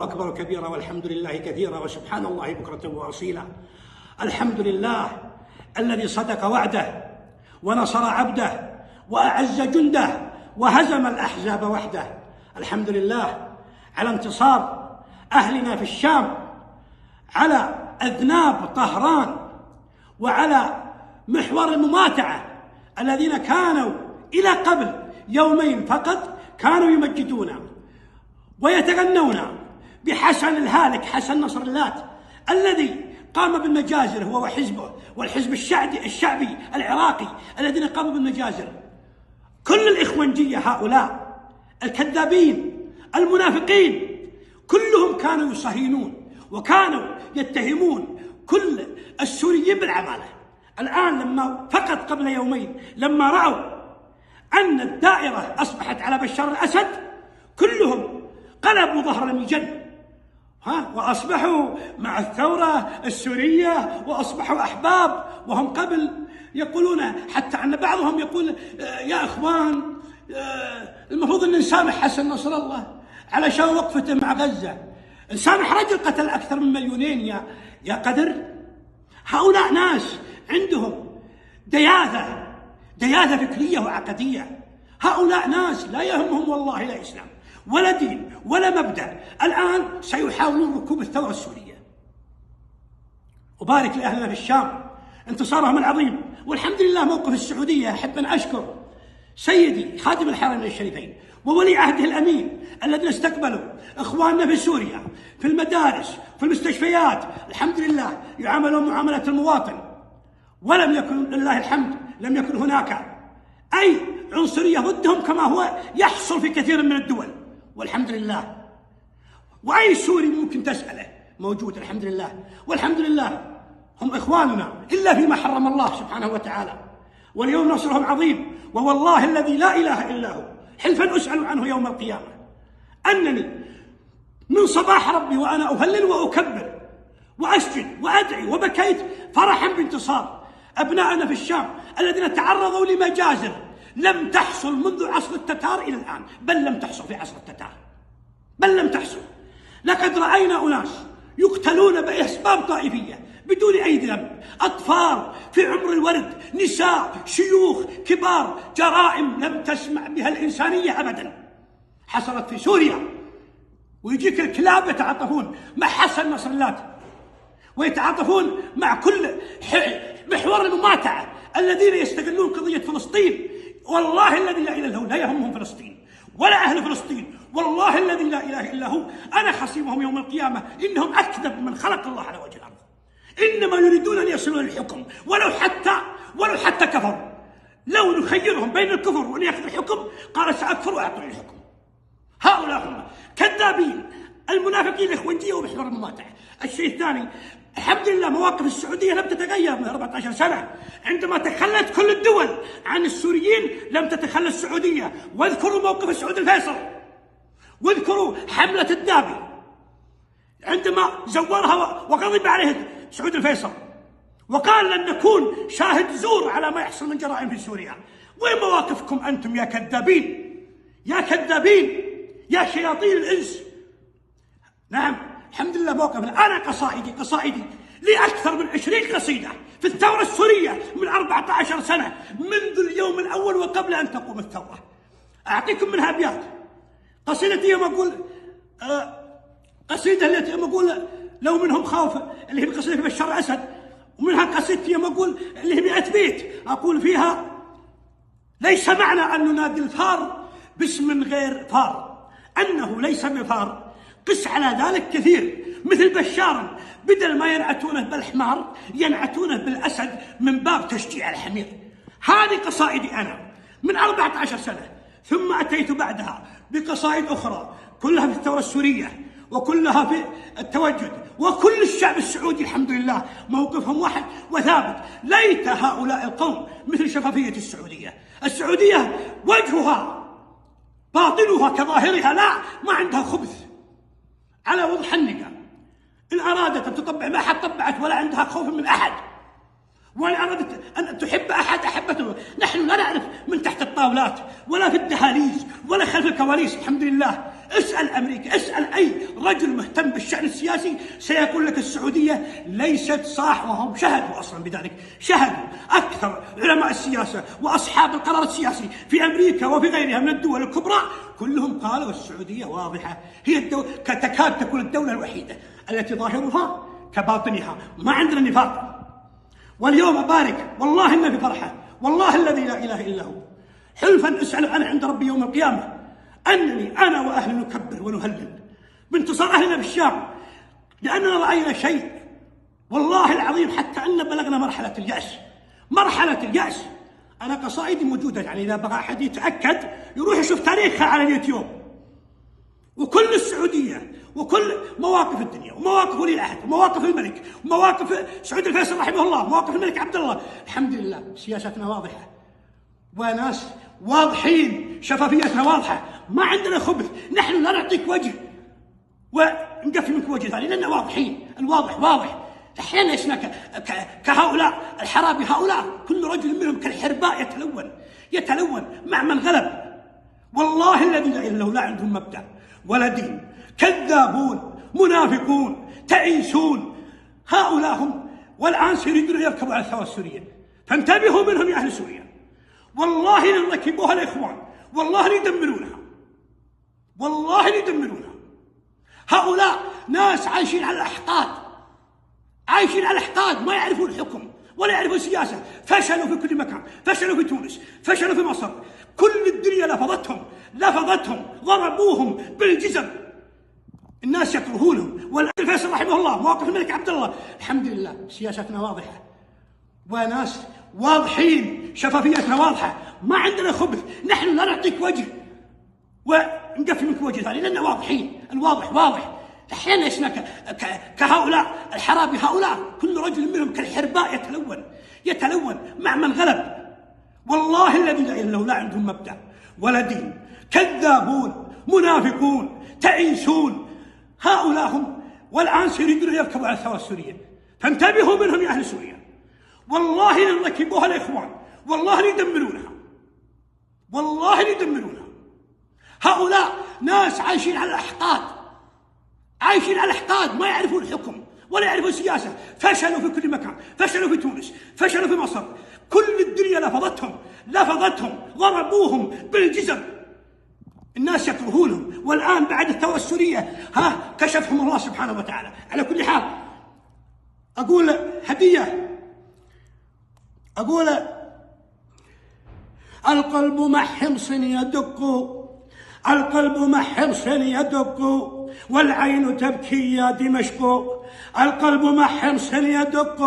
أكبر كبيرا والحمد لله كثيرا وسبحان الله بكرة وأصيلا. الحمد لله الذي صدق وعده ونصر عبده وأعز جنده وهزم الأحزاب وحده. الحمد لله على انتصار أهلنا في الشام على أذناب طهران وعلى محور المماتعة الذين كانوا إلى قبل يومين فقط كانوا يمجدون ويتغنون بحسن الهالك حسن نصر الله الذي قام بالمجازر هو وحزبه والحزب الشعبي العراقي الذين قاموا بالمجازر. كل الإخوانجية هؤلاء الكذابين المنافقين كلهم كانوا يصهينون وكانوا يتهمون كل السوريين بالعمالة. الآن لما فقط قبل يومين لما رأوا أن الدائرة أصبحت على بشار الأسد كلهم قلبوا ظهر المجن وأصبحوا مع الثورة السورية وأصبحوا أحباب. وهم قبل يقولون حتى أن بعضهم يقول يا إخوان المفروض أن نسامح حسن نصر الله علشان وقفته مع غزة. نسامح رجل قتل أكثر من 2 مليون يا قدر. هؤلاء ناس عندهم دياثة فكرية وعقدية. هؤلاء ناس لا يهمهم والله لا إسلام ولا دين ولا مبدأ. الآن سيحاولون ركوب الثورة السورية. وبارك لأهلنا في الشام انتصارهم العظيم. والحمد لله موقف السعودية أحب أن أشكر سيدي خادم الحرمين الشريفين وولي عهده الأمين الذين استقبلوا إخواننا في سوريا في المدارس في المستشفيات. الحمد لله يعاملون معاملة المواطن ولم يكن لله الحمد لم يكن هناك أي عنصرية ضدهم كما هو يحصل في كثير من الدول والحمد لله. وأي سوري ممكن تسأله موجود الحمد لله. والحمد لله هم إخواننا إلا فيما حرم الله سبحانه وتعالى. واليوم نصرهم عظيم. ووالله الذي لا إله إلا هو حلفا أسأل عنه يوم القيامة أنني من صباح ربي وأنا أهلل وأكبر وأسجد وأدعي وبكيت فرحا بانتصار أبنائنا في الشام الذين تعرضوا لمجازر لم تحصل منذ عصر التتار إلى الآن. بل لم تحصل في عصر التتار بل لم تحصل. لقد رأينا أناس يقتلون بأسباب طائفية بدون أي ذنب. أطفال في عمر الورد نساء شيوخ كبار. جرائم لم تسمع بها الإنسانية أبدا حصلت في سوريا. ويجيك الكلاب يتعاطفون مع حسن نصر الله ويتعاطفون مع كل محور المماتعة الذين يستغلون قضية فلسطين. والله الذي لا إله إلا هو لا يهمهم فلسطين ولا أهل فلسطين. والله الذي لا إله إلا هو أنا خصيمهم يوم القيامة. إنهم أكذب من خلق الله على وجه الأرض. إنما يريدون أن يصلوا للحكم ولو حتى كفروا. لو نخيرهم بين الكفر وأن يأخذ الحكم قال سأكفر وأعطوني الحكم. هؤلاء هم كذابين المنافقين الإخوانجية ومحور المماتعة. الشيء الثاني الحمد لله مواقف السعودية لم تتغير من 14 سنة. عندما تخلت كل الدول عن السوريين لم تتخلى السعودية. واذكروا موقف سعود الفيصل واذكروا حملة الدابي عندما زورها وغضب عليه سعود الفيصل وقال لن نكون شاهد زور على ما يحصل من جرائم في سوريا. وين مواقفكم أنتم يا كذابين يا كذابين يا شياطين الإنس؟ نعم الحمد لله موقفنا. أنا قصائدي لي أكثر من 20 قصيدة في الثورة السورية من 14 سنة منذ اليوم الأول وقبل أن تقوم الثورة. أعطيكم منها أبيات. قصيدتي يوم أقول قصيدة التي يوم أقول لو منهم خوف اللي هي قصيدة في بشار الأسد. ومنها قصيدتي يوم أقول اللي هي 100 بيت أقول فيها ليس معنى أن ننادي الفار باسم غير فار أنه ليس بفار. قس على ذلك كثير مثل بشار بدل ما ينعتونه بالحمار ينعتونه بالأسد من باب تشجيع الحمير. هذه قصائدي أنا من 14 سنة. ثم أتيت بعدها بقصائد أخرى كلها في الثورة السورية وكلها في التوجد. وكل الشعب السعودي الحمد لله موقفهم واحد وثابت. ليت هؤلاء القوم مثل شفافية السعودية وجهها باطنها كظاهرها ما عندها خبث على وضح النقا. إن أرادت أن تطبع ما أحد طبعت ولا عندها خوف من أحد. وإن أرادت أن تحب أحد أحبته. نحن لا نعرف من تحت الطاولات ولا في الدهاليز ولا خلف الكواليس. الحمد لله اسأل أمريكا، اسأل أي رجل مهتم بالشأن السياسي سيقول لك السعودية ليست صح، وهم شهدوا أصلا بذلك، شهدوا أكثر علماء السياسة وأصحاب القرار السياسي في أمريكا وفي غيرها من الدول الكبرى كلهم قالوا السعودية واضحة، هي تكاد تكون الدولة الوحيدة التي ظاهرها كباطنها، ما عندنا نفاق. واليوم أبارك والله إن في فرحة، والله الذي لا إله إلا هو، حلفا أسأل عنه عند ربي يوم القيامة، أنني أنا وأهلي نكبر ونهلل بانتصار أهلنا بالشام، لأننا رأينا شيء والله العظيم حتى أن بلغنا مرحلة اليأس، مرحلة اليأس. أنا قصائدي موجودة، يعني إذا بغى أحد يتأكد يروح يشوف تاريخها على اليوتيوب، وكل السعودية وكل مواقف الدنيا ومواقف ولي العهد ومواقف الملك ومواقف سعود الفيصل رحمه الله ومواقف الملك عبد الله، الحمد لله سياستنا واضحة وناس واضحين، شفافيتنا واضحة، ما عندنا خبث، نحن لا نعطيك وجه ونقفل منك وجه ثاني لأننا واضحين، الواضح واضح. أحيانا لسنا كهؤلاء الحرابي، هؤلاء كل رجل منهم كالحرباء يتلون مع من غلب، والله الذي لا إله إلا هو لا عندهم مبدأ ولا دين، كذابون منافقون تعيسون، هؤلاء هم، والآن سيريدون أن يركبوا على الثورة السورية، فانتبهوا منهم يا أهل سوريا، والله لن ركبوها الإخوان، والله ليدمرونها، والله ليدمرونها. هؤلاء ناس عايشين على الأحقاد، عايشين على الأحقاد، ما يعرفون الحكم ولا يعرفون السياسة، فشلوا في كل مكان، فشلوا في تونس، فشلوا في مصر، كل الدنيا لفظتهم، ضربوهم بالجزم، الناس يكرهونهم. والفيصل رحمه الله، مواقف الملك عبد الله، الحمد لله سياستنا واضحة وناس واضحين، شفافيتنا واضحة، ما عندنا خبث، نحن لا نعطيك وجه ونقفل منك وجه ثاني لأننا واضحين، الواضح واضح. أحيانا لسنا كهؤلاء الحرابي، هؤلاء كل رجل منهم كالحرباء يتلون مع من غلب، والله الذي لا إله إلا هو لا عندهم مبدأ ولا دين، كذابون منافقون تعيسون، هؤلاء هم، والآن سيريدون أن يركبوا على الثورة السورية، فانتبهوا منهم يا أهل سوريا، والله لن ركبوها الإخوان، والله ليدمرونها، والله ليدمرونها. هؤلاء ناس عايشين على الأحقاد، عايشين على الأحقاد، ما يعرفون الحكم ولا يعرفون السياسة، فشلوا في كل مكان، فشلوا في تونس، فشلوا في مصر، كل الدنيا لفظتهم، ضربوهم بالجزم، الناس يكرهونهم. والآن بعد الثورة السورية كشفهم الله سبحانه وتعالى. على كل حال أقول هدية، أقول القلب مع حمص يدق، القلب مع حمص يدق، والعين تبكي يا دمشق، القلب مع حمص يدق.